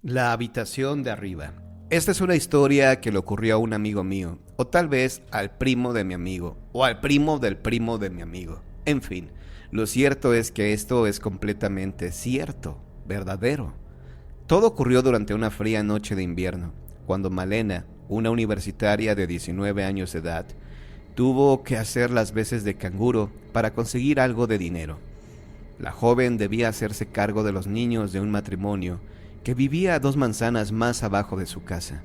La habitación de arriba. Esta es una historia que le ocurrió a un amigo mío, o tal vez al primo de mi amigo, o al primo de mi amigo. En fin, lo cierto es que esto es completamente cierto, verdadero. Todo ocurrió durante una fría noche de invierno, cuando Malena, una universitaria de 19 años de edad, tuvo que hacer las veces de canguro para conseguir algo de dinero. La joven debía hacerse cargo de los niños de un matrimonio que vivía a 2 manzanas más abajo de su casa.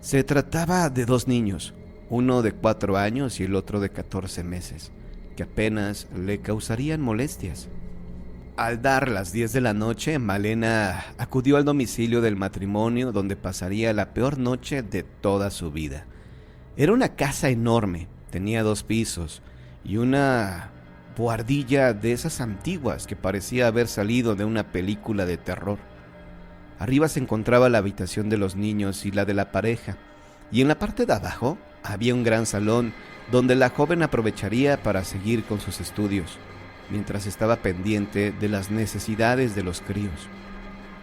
Se trataba de 2 niños, uno de 4 años y el otro de 14 meses, que apenas le causarían molestias. Al dar las 10 de la noche, Malena acudió al domicilio del matrimonio donde pasaría la peor noche de toda su vida. Era una casa enorme, tenía 2 pisos y una buhardilla de esas antiguas que parecía haber salido de una película de terror. Arriba se encontraba la habitación de los niños y la de la pareja, y en la parte de abajo había un gran salón donde la joven aprovecharía para seguir con sus estudios, mientras estaba pendiente de las necesidades de los críos.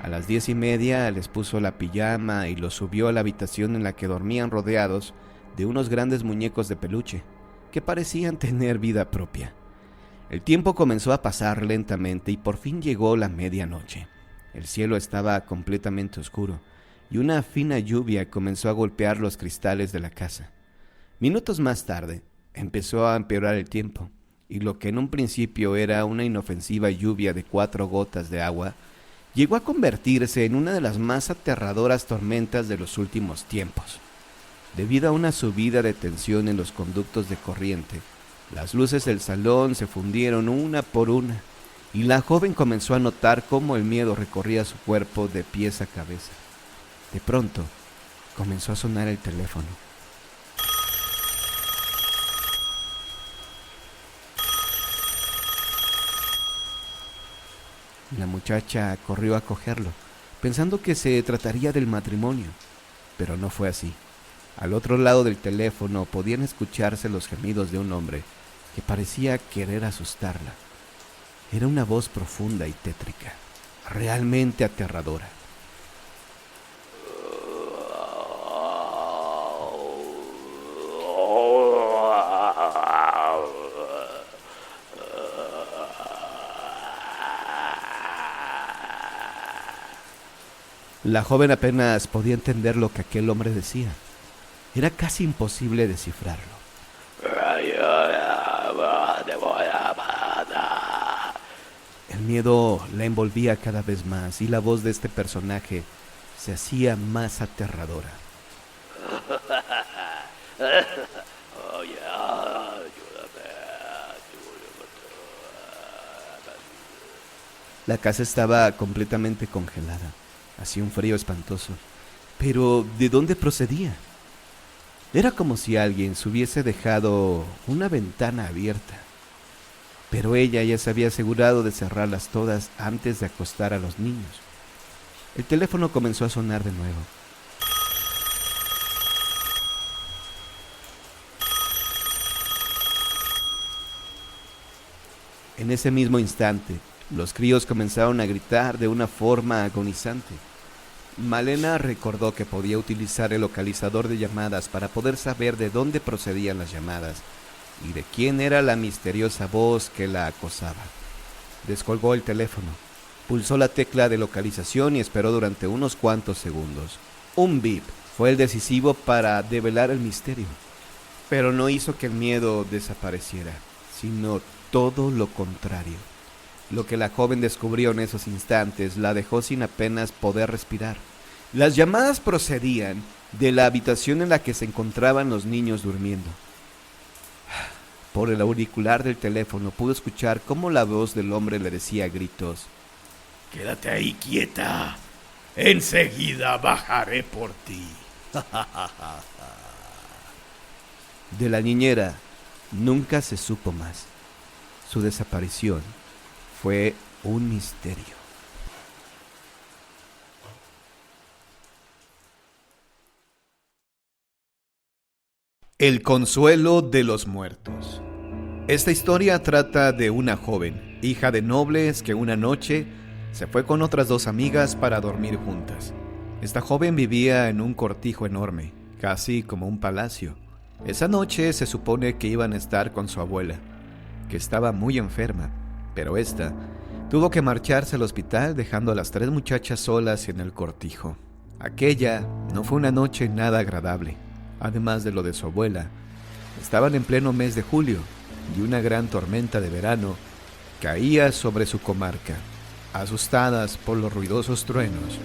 A las 10:30 les puso la pijama y los subió a la habitación en la que dormían rodeados de unos grandes muñecos de peluche, que parecían tener vida propia. El tiempo comenzó a pasar lentamente y por fin llegó la medianoche. El cielo estaba completamente oscuro y una fina lluvia comenzó a golpear los cristales de la casa. Minutos más tarde, empezó a empeorar el tiempo, y lo que en un principio era una inofensiva lluvia de 4 gotas de agua, llegó a convertirse en una de las más aterradoras tormentas de los últimos tiempos. Debido a una subida de tensión en los conductos de corriente, las luces del salón se fundieron una por una, y la joven comenzó a notar cómo el miedo recorría su cuerpo de pies a cabeza. De pronto, comenzó a sonar el teléfono. La muchacha corrió a cogerlo, pensando que se trataría del matrimonio, pero no fue así. Al otro lado del teléfono podían escucharse los gemidos de un hombre que parecía querer asustarla. Era una voz profunda y tétrica, realmente aterradora. La joven apenas podía entender lo que aquel hombre decía. Era casi imposible descifrarlo. El miedo la envolvía cada vez más y la voz de este personaje se hacía más aterradora. La casa estaba completamente congelada. Hacía un frío espantoso. Pero, ¿de dónde procedía? Era como si alguien se hubiese dejado una ventana abierta. Pero ella ya se había asegurado de cerrarlas todas antes de acostar a los niños. El teléfono comenzó a sonar de nuevo. En ese mismo instante, los críos comenzaron a gritar de una forma agonizante. Malena recordó que podía utilizar el localizador de llamadas para poder saber de dónde procedían las llamadas y de quién era la misteriosa voz que la acosaba. Descolgó el teléfono, pulsó la tecla de localización y esperó durante unos cuantos segundos. Un bip fue el decisivo para develar el misterio, pero no hizo que el miedo desapareciera, sino todo lo contrario. Lo que la joven descubrió en esos instantes la dejó sin apenas poder respirar. Las llamadas procedían de la habitación en la que se encontraban los niños durmiendo. Por el auricular del teléfono pudo escuchar cómo la voz del hombre le decía a gritos: «Quédate ahí quieta. Enseguida bajaré por ti». De la niñera nunca se supo más. Su desaparición fue un misterio. El consuelo de los muertos. Esta historia trata de una joven, hija de nobles, que una noche se fue con otras 2 amigas para dormir juntas. Esta joven vivía en un cortijo enorme, casi como un palacio. Esa noche se supone que iban a estar con su abuela, que estaba muy enferma, pero esta tuvo que marcharse al hospital dejando a las 3 muchachas solas en el cortijo. Aquella no fue una noche nada agradable. Además de lo de su abuela, estaban en pleno mes de julio y una gran tormenta de verano caía sobre su comarca. Asustadas por los ruidosos truenos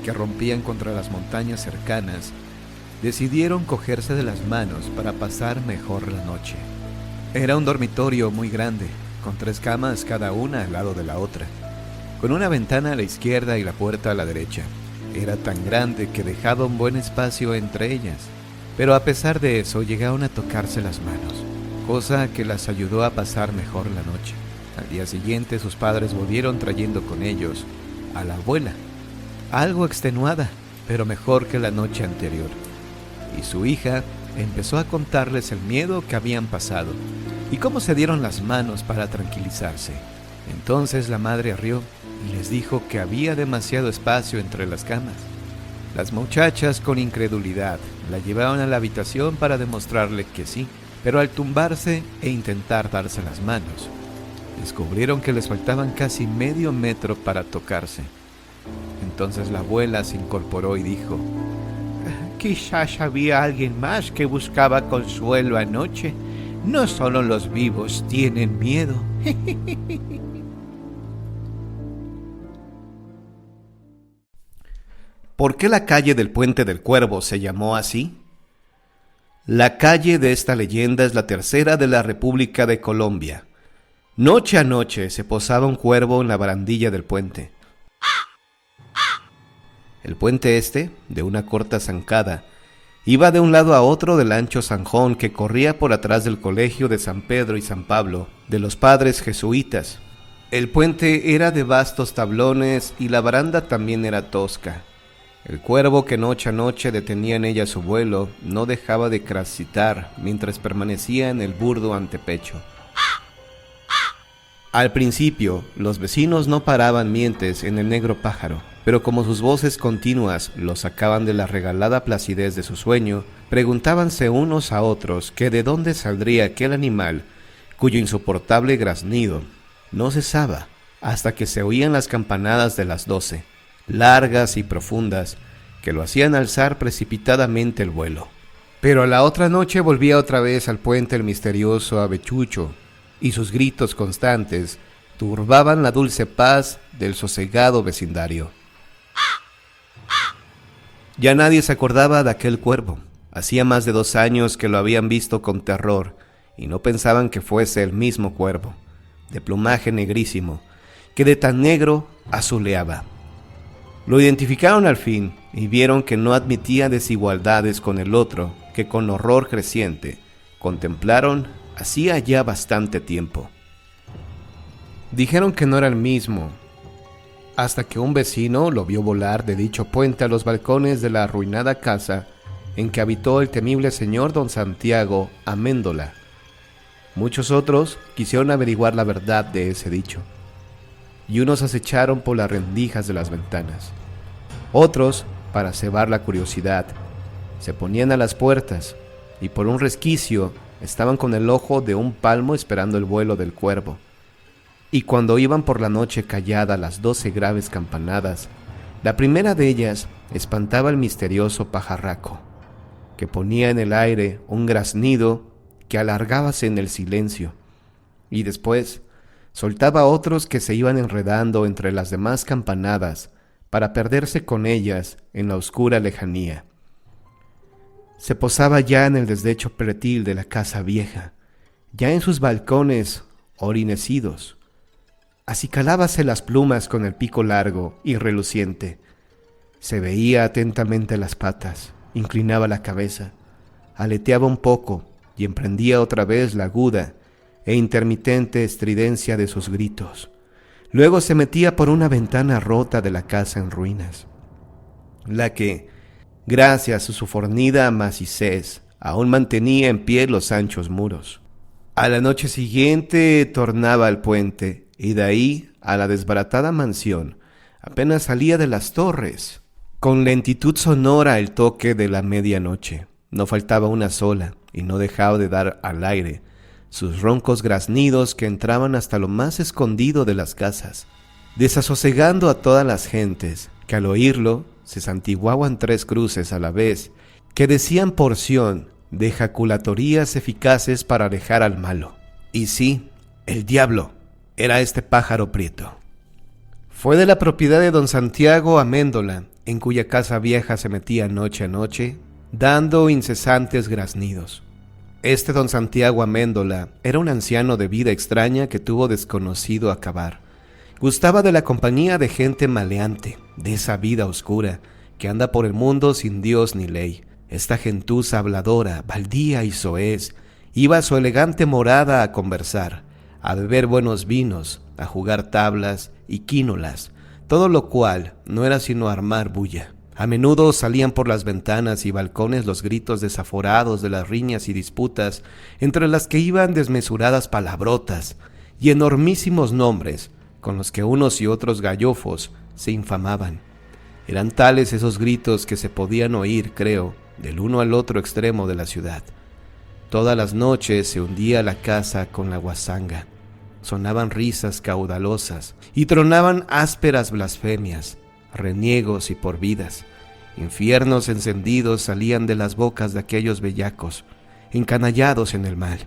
que rompían contra las montañas cercanas, decidieron cogerse de las manos para pasar mejor la noche. Era un dormitorio muy grande, con 3 camas cada una al lado de la otra, con una ventana a la izquierda y la puerta a la derecha. Era tan grande que dejaba un buen espacio entre ellas, pero a pesar de eso llegaron a tocarse las manos, cosa que las ayudó a pasar mejor la noche. Al día siguiente sus padres volvieron trayendo con ellos a la abuela, algo extenuada, pero mejor que la noche anterior. Y su hija empezó a contarles el miedo que habían pasado y cómo se dieron las manos para tranquilizarse. Entonces la madre rió y les dijo que había demasiado espacio entre las camas. Las muchachas, con incredulidad, la llevaron a la habitación para demostrarle que sí, pero al tumbarse e intentar darse las manos, descubrieron que les faltaban casi medio metro para tocarse. Entonces la abuela se incorporó y dijo: quizás había alguien más que buscaba consuelo anoche. No solo los vivos tienen miedo. ¿Por qué la calle del Puente del Cuervo se llamó así? La calle de esta leyenda es la tercera de la República de Colombia. Noche a noche se posaba un cuervo en la barandilla del puente. El puente este, de una corta zancada, iba de un lado a otro del ancho zanjón que corría por atrás del colegio de San Pedro y San Pablo, de los padres jesuitas. El puente era de vastos tablones y la baranda también era tosca. El cuervo que noche a noche detenía en ella su vuelo no dejaba de cracitar mientras permanecía en el burdo antepecho. Al principio, los vecinos no paraban mientes en el negro pájaro, pero como sus voces continuas los sacaban de la regalada placidez de su sueño, preguntábanse unos a otros que de dónde saldría aquel animal cuyo insoportable graznido no cesaba hasta que se oían las campanadas de las 12, largas y profundas, que lo hacían alzar precipitadamente el vuelo. Pero a la otra noche volvía otra vez al puente el misterioso avechucho, y sus gritos constantes turbaban la dulce paz del sosegado vecindario. Ya nadie se acordaba de aquel cuervo. Hacía más de 2 años que lo habían visto con terror, y no pensaban que fuese el mismo cuervo, de plumaje negrísimo, que de tan negro azuleaba. Lo identificaron al fin, y vieron que no admitía desigualdades con el otro, que con horror creciente contemplaron hacía ya bastante tiempo. Dijeron que no era el mismo, hasta que un vecino lo vio volar de dicho puente a los balcones de la arruinada casa en que habitó el temible señor don Santiago Améndola. Muchos otros quisieron averiguar la verdad de ese dicho, y unos acecharon por las rendijas de las ventanas. Otros, para cebar la curiosidad, se ponían a las puertas y por un resquicio estaban con el ojo de un palmo esperando el vuelo del cuervo. Y cuando iban por la noche callada las 12 graves campanadas, la primera de ellas espantaba al misterioso pajarraco, que ponía en el aire un graznido que alargábase en el silencio, y después soltaba otros que se iban enredando entre las demás campanadas para perderse con ellas en la oscura lejanía. Se posaba ya en el desdecho pretil de la casa vieja, ya en sus balcones orinecidos. Acicalábase las plumas con el pico largo y reluciente. Se veía atentamente las patas, inclinaba la cabeza, aleteaba un poco y emprendía otra vez la aguda e intermitente estridencia de sus gritos. Luego se metía por una ventana rota de la casa en ruinas, la que, gracias a su fornida macicez, aún mantenía en pie los anchos muros. A la noche siguiente tornaba al puente, y de ahí a la desbaratada mansión apenas salía de las torres, con lentitud sonora el toque de la medianoche. No faltaba una sola, y no dejaba de dar al aire sus roncos graznidos que entraban hasta lo más escondido de las casas, desasosegando a todas las gentes, que al oírlo se santiguaban tres cruces a la vez, que decían porción de ejaculatorías eficaces para alejar al malo. Y sí, el diablo era este pájaro prieto. Fue de la propiedad de don Santiago Amendola, en cuya casa vieja se metía noche a noche, dando incesantes graznidos. Este don Santiago Amendola era un anciano de vida extraña que tuvo desconocido acabar. Gustaba de la compañía de gente maleante, de esa vida oscura, que anda por el mundo sin Dios ni ley. Esta gentuza habladora, baldía y soez, iba a su elegante morada a conversar, a beber buenos vinos, a jugar tablas y quínolas, todo lo cual no era sino armar bulla. A menudo salían por las ventanas y balcones los gritos desaforados de las riñas y disputas, entre las que iban desmesuradas palabrotas y enormísimos nombres, con los que unos y otros gallofos se infamaban. Eran tales esos gritos que se podían oír, creo, del uno al otro extremo de la ciudad. Todas las noches se hundía la casa con la guasanga. Sonaban risas caudalosas y tronaban ásperas blasfemias, reniegos y porvidas. Infiernos encendidos salían de las bocas de aquellos bellacos, encanallados en el mal,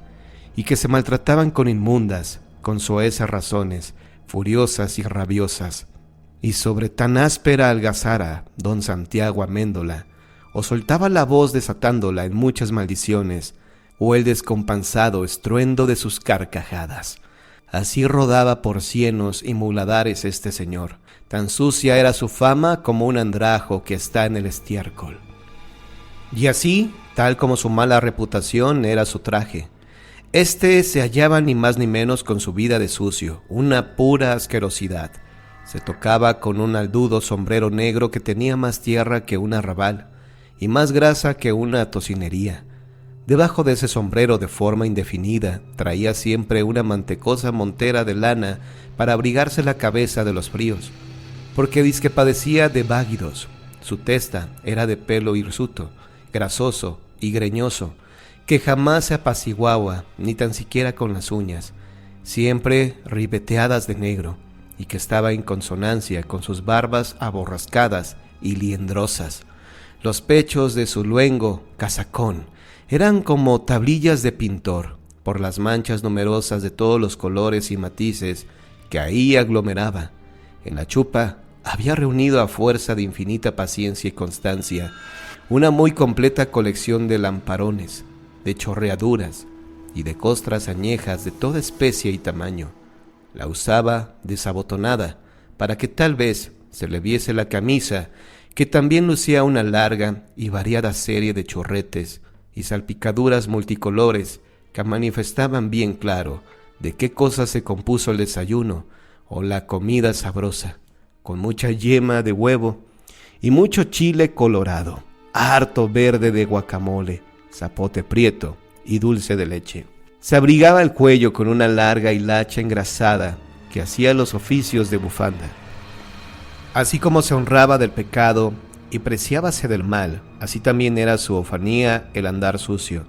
y que se maltrataban con inmundas, con soeces razones, furiosas y rabiosas. Y sobre tan áspera algazara, don Santiago Amendola o soltaba la voz desatándola en muchas maldiciones, o el descompasado estruendo de sus carcajadas. Así rodaba por cienos y muladares este señor. Tan sucia era su fama como un andrajo que está en el estiércol. Y así, tal como su mala reputación, era su traje. Este se hallaba ni más ni menos con su vida de sucio, una pura asquerosidad. Se tocaba con un aldudo sombrero negro que tenía más tierra que un arrabal y más grasa que una tocinería. Debajo de ese sombrero de forma indefinida traía siempre una mantecosa montera de lana para abrigarse la cabeza de los fríos, porque dizque padecía de váguidos. Su testa era de pelo hirsuto, grasoso y greñoso, que jamás se apaciguaba ni tan siquiera con las uñas, siempre ribeteadas de negro, y que estaba en consonancia con sus barbas aborrascadas y liendrosas. Los pechos de su luengo casacón eran como tablillas de pintor, por las manchas numerosas de todos los colores y matices que ahí aglomeraba. En la chupa había reunido a fuerza de infinita paciencia y constancia una muy completa colección de lamparones, de chorreaduras y de costras añejas de toda especie y tamaño. La usaba desabotonada para que tal vez se le viese la camisa, que también lucía una larga y variada serie de chorretes y salpicaduras multicolores que manifestaban bien claro de qué cosa se compuso el desayuno o la comida sabrosa, con mucha yema de huevo y mucho chile colorado, harto verde de guacamole, zapote prieto y dulce de leche. Se abrigaba el cuello con una larga hilacha engrasada que hacía los oficios de bufanda. Así como se honraba del pecado y preciábase del mal, así también era su ofanía el andar sucio.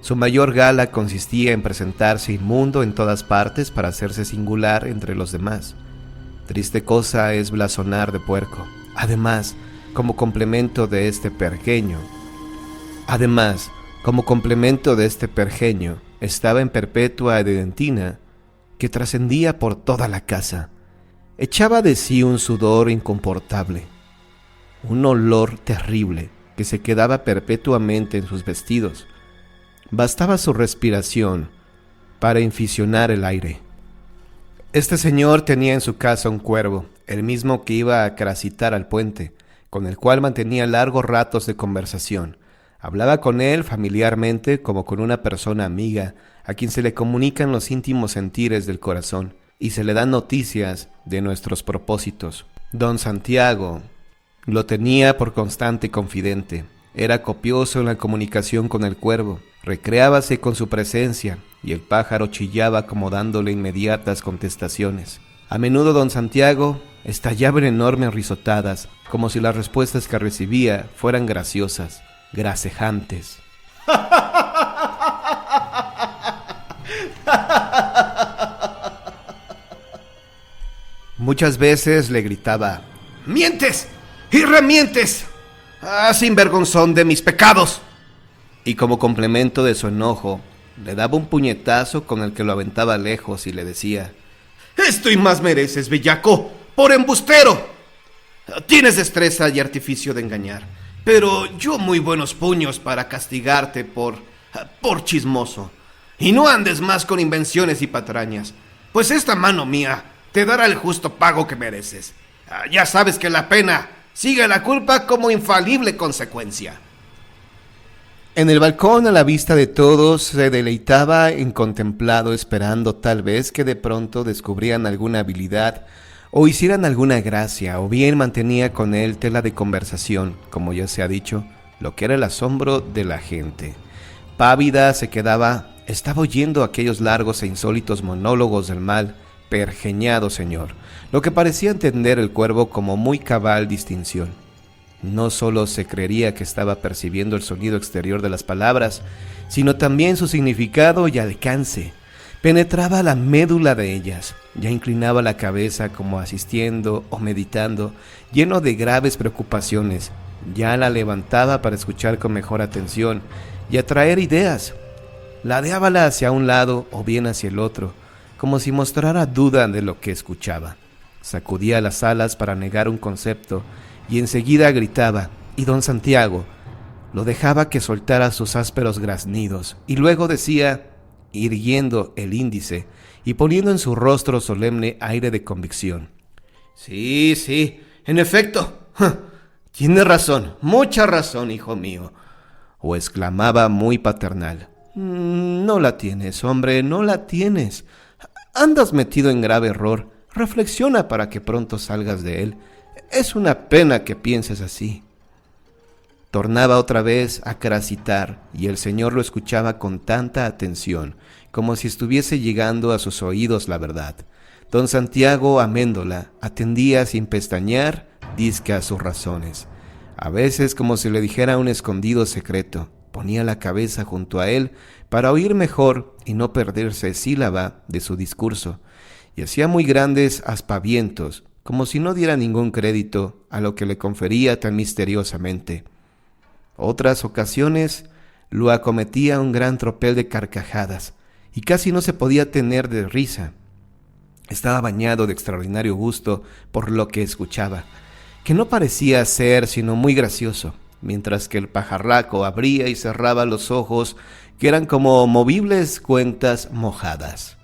Su mayor gala consistía en presentarse inmundo en todas partes para hacerse singular entre los demás. Triste cosa es blasonar de puerco. Además, como complemento de este pergeño, estaba en perpetua edentina que trascendía por toda la casa. Echaba de sí un sudor incomportable, un olor terrible que se quedaba perpetuamente en sus vestidos. Bastaba su respiración para inficionar el aire. Este señor tenía en su casa un cuervo, el mismo que iba a cracitar al puente, con el cual mantenía largos ratos de conversación. Hablaba con él familiarmente como con una persona amiga a quien se le comunican los íntimos sentires del corazón y se le dan noticias de nuestros propósitos. Don Santiago lo tenía por constante confidente. Era copioso en la comunicación con el cuervo, recreábase con su presencia y el pájaro chillaba como dándole inmediatas contestaciones. A menudo don Santiago estallaba en enormes risotadas, como si las respuestas que recibía fueran graciosas, gracejantes. Muchas veces le gritaba: ¡mientes y remientes! ¡Ah, sinvergonzón de mis pecados! Y como complemento de su enojo, le daba un puñetazo con el que lo aventaba lejos y le decía: ¡esto y más mereces, bellaco, por embustero! Tienes destreza y artificio de engañar, pero yo muy buenos puños para castigarte por chismoso. Y no andes más con invenciones y patrañas, pues esta mano mía te dará el justo pago que mereces. Ya sabes que la pena sigue la culpa como infalible consecuencia. En el balcón, a la vista de todos, se deleitaba en contemplado, esperando tal vez que de pronto descubrían alguna habilidad o hicieran alguna gracia, o bien mantenía con él tela de conversación, como ya se ha dicho, lo que era el asombro de la gente. Pávida se quedaba, estaba oyendo aquellos largos e insólitos monólogos del mal pergeñado señor, lo que parecía entender el cuervo como muy cabal distinción. No solo se creería que estaba percibiendo el sonido exterior de las palabras, sino también su significado y alcance. Penetraba la médula de ellas, ya inclinaba la cabeza como asistiendo o meditando, lleno de graves preocupaciones, ya la levantaba para escuchar con mejor atención y atraer ideas. Ladeábala hacia un lado o bien hacia el otro, como si mostrara duda de lo que escuchaba. Sacudía las alas para negar un concepto y enseguida gritaba, y don Santiago lo dejaba que soltara sus ásperos graznidos, y luego decía, irguiendo el índice y poniendo en su rostro solemne aire de convicción: sí, en efecto, tienes razón, mucha razón, hijo mío. O exclamaba muy paternal: no la tienes, hombre, no la tienes. Andas metido en grave error, reflexiona para que pronto salgas de él. Es una pena que pienses así. Tornaba otra vez a cracitar, y el señor lo escuchaba con tanta atención, como si estuviese llegando a sus oídos la verdad. Don Santiago Amendola atendía sin pestañear, dizque a sus razones. A veces, como si le dijera un escondido secreto, ponía la cabeza junto a él para oír mejor y no perderse sílaba de su discurso, y hacía muy grandes aspavientos, como si no diera ningún crédito a lo que le confería tan misteriosamente. Otras ocasiones lo acometía un gran tropel de carcajadas, y casi no se podía tener de risa. Estaba bañado de extraordinario gusto por lo que escuchaba, que no parecía ser sino muy gracioso, mientras que el pajarraco abría y cerraba los ojos, que eran como movibles cuentas mojadas.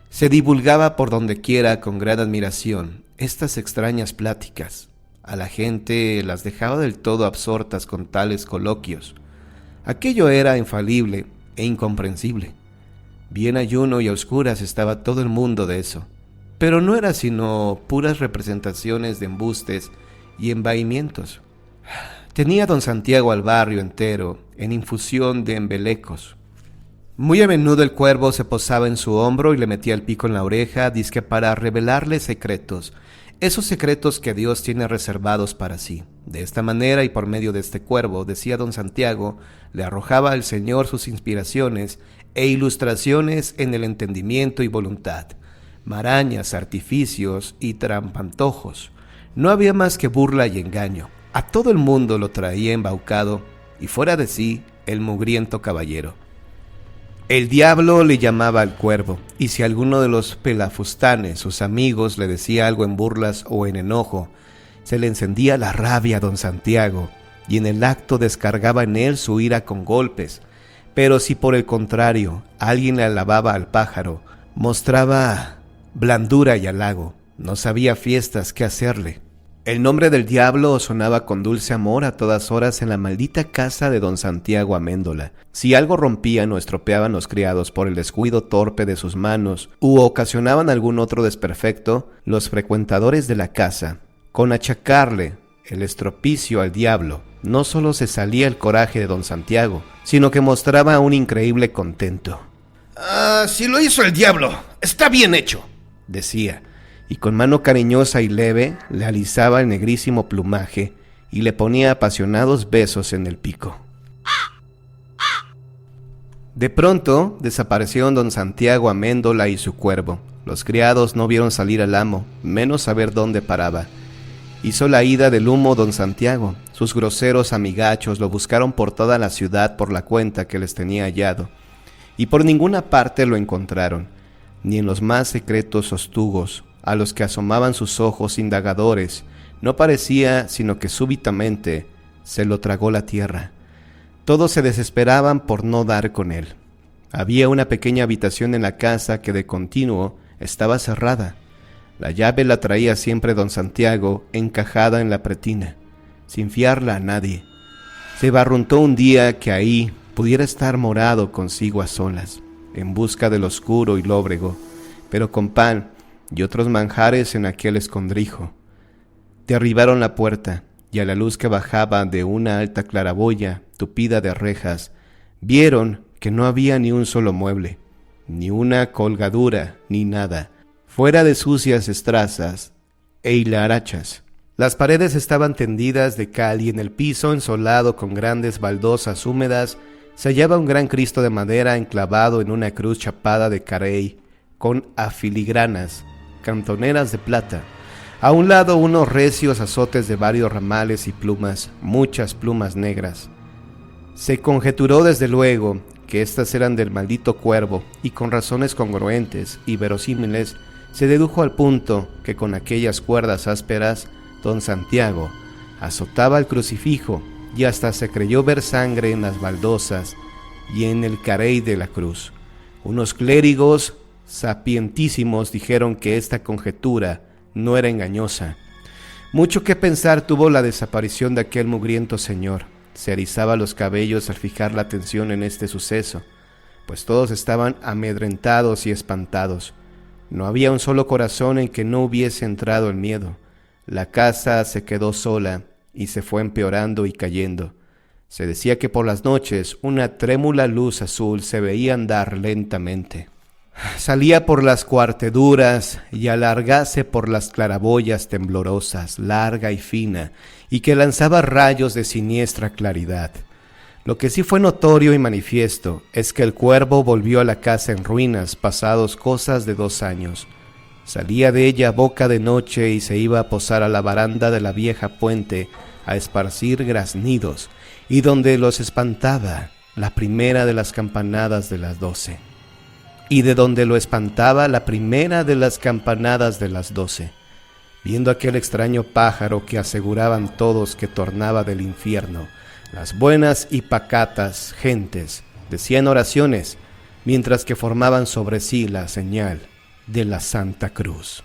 Se divulgaba por dondequiera con gran admiración estas extrañas pláticas. A la gente las dejaba del todo absortas con tales coloquios. Aquello era infalible e incomprensible. Bien ayuno y a oscuras estaba todo el mundo de eso, pero no era sino puras representaciones de embustes y embaimientos. Tenía don Santiago al barrio entero en infusión de embelecos. Muy a menudo el cuervo se posaba en su hombro y le metía el pico en la oreja, dizque para revelarle secretos, esos secretos que Dios tiene reservados para sí. De esta manera y por medio de este cuervo, decía don Santiago, le arrojaba al Señor sus inspiraciones e ilustraciones en el entendimiento y voluntad, marañas, artificios y trampantojos. No había más que burla y engaño. A todo el mundo lo traía embaucado y fuera de sí el mugriento caballero. El diablo le llamaba al cuervo, y si alguno de los pelafustanes, sus amigos, le decía algo en burlas o en enojo, se le encendía la rabia a don Santiago, y en el acto descargaba en él su ira con golpes. Pero si por el contrario alguien le alababa al pájaro, mostraba blandura y halago, no sabía fiestas qué hacerle. El nombre del diablo sonaba con dulce amor a todas horas en la maldita casa de don Santiago Amendola. Si algo rompían o estropeaban los criados por el descuido torpe de sus manos u ocasionaban algún otro desperfecto, los frecuentadores de la casa, con achacarle el estropicio al diablo, no solo se salía el coraje de don Santiago, sino que mostraba un increíble contento. Si lo hizo el diablo, está bien hecho. decía, y con mano cariñosa y leve le alisaba el negrísimo plumaje y le ponía apasionados besos en el pico. De pronto desaparecieron don Santiago Amendola y su cuervo. Los criados no vieron salir al amo, menos saber dónde paraba. Hizo la ida del humo don Santiago. Sus groseros amigachos lo buscaron por toda la ciudad por la cuenta que les tenía hallado, y por ninguna parte lo encontraron, ni en los más secretos hostugos, a los que asomaban sus ojos indagadores, no parecía sino que súbitamente se lo tragó la tierra. Todos se desesperaban por no dar con él. Había una pequeña habitación en la casa que de continuo estaba cerrada. La llave la traía siempre don Santiago encajada en la pretina, sin fiarla a nadie. Se barruntó un día que ahí pudiera estar morado consigo a solas, en busca del oscuro y lóbrego, pero con pan y otros manjares en aquel escondrijo. Derribaron la puerta, y a la luz que bajaba de una alta claraboya tupida de rejas, vieron que no había ni un solo mueble, ni una colgadura, ni nada, fuera de sucias estrazas e hilarachas. Las paredes estaban tendidas de cal y en el piso, ensolado con grandes baldosas húmedas, se hallaba un gran Cristo de madera enclavado en una cruz chapada de carey, con afiligranas, cantoneras de plata. A un lado unos recios azotes de varios ramales y plumas, muchas plumas negras. Se conjeturó desde luego que éstas eran del maldito cuervo, y con razones congruentes y verosímiles se dedujo al punto que con aquellas cuerdas ásperas don Santiago azotaba el crucifijo, y hasta se creyó ver sangre en las baldosas y en el carey de la cruz. Unos clérigos sapientísimos dijeron que esta conjetura no era engañosa. Mucho que pensar tuvo la desaparición de aquel mugriento señor. Se erizaba los cabellos al fijar la atención en este suceso, pues todos estaban amedrentados y espantados. No había un solo corazón en que no hubiese entrado el miedo. La casa se quedó sola y se fue empeorando y cayendo. Se decía que por las noches una trémula luz azul se veía andar lentamente. Salía por las cuarteduras y alargase por las claraboyas temblorosas, larga y fina, y que lanzaba rayos de siniestra claridad. Lo que sí fue notorio y manifiesto es que el cuervo volvió a la casa en ruinas pasados cosas de 2 años. Salía de ella boca de noche y se iba a posar a la baranda de la vieja puente a esparcir graznidos, y donde los espantaba la primera de las campanadas de las 12. Y de donde lo espantaba la primera de las campanadas de las 12, viendo aquel extraño pájaro que aseguraban todos que tornaba del infierno, las buenas y pacatas gentes decían oraciones, mientras que formaban sobre sí la señal de la Santa Cruz.